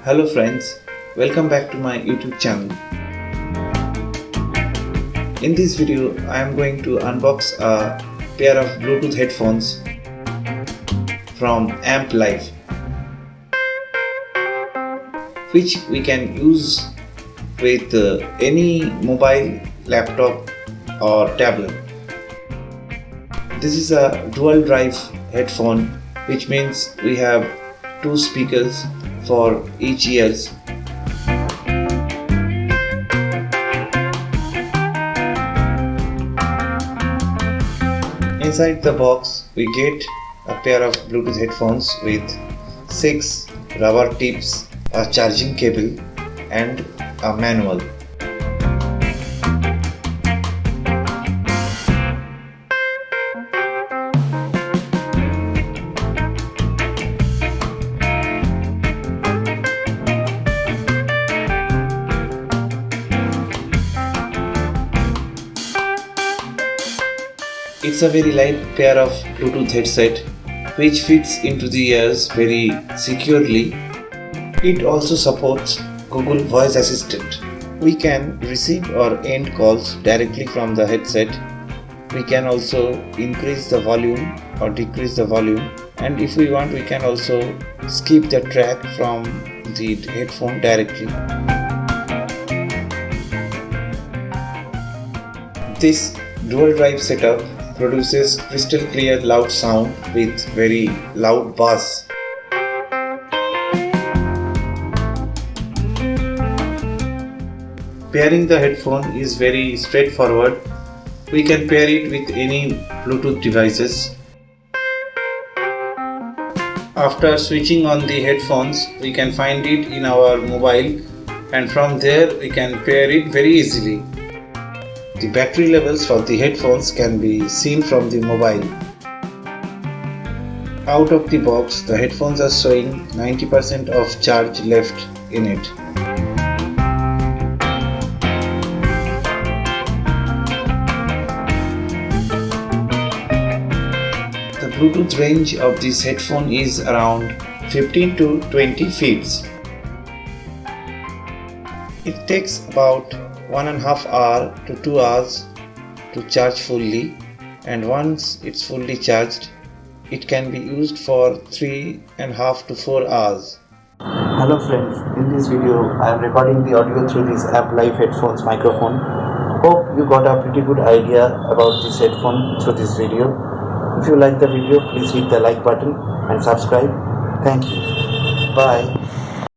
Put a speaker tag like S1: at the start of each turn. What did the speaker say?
S1: Hello friends, welcome back to my YouTube channel. In this video, I am going to unbox a pair of Bluetooth headphones from Amplife, which we can use with any mobile, laptop or tablet. This is a dual drive headphone, which means we have two speakers for each ears. Inside the box we get a pair of Bluetooth headphones with 6 rubber tips, a charging cable and a manual. It's a very light pair of Bluetooth headset which fits into the ears very securely. It also supports Google Voice Assistant. We can receive or end calls directly from the headset. We can also increase the volume or decrease the volume, and if we want we can also skip the track from the headphone directly. This dual drive setup produces crystal clear loud sound with very loud bass. Pairing the headphone is very straightforward. We can pair it with any Bluetooth devices. After switching on the headphones, we can find it in our mobile, and from there we can pair it very easily. The battery levels for the headphones can be seen from the mobile. Out of the box, the headphones are showing 90% of charge left in it. The Bluetooth range of this headphone is around 15 to 20 feet. It takes about 1.5 hours to 2 hours to charge fully, and once it's fully charged, it can be used for 3.5 to 4 hours.
S2: Hello friends, in this video I am recording the audio through this Amplife headphones microphone. Hope you got a pretty good idea about this headphone through this video. If you like the video, please hit the like button and subscribe. Thank you. Bye.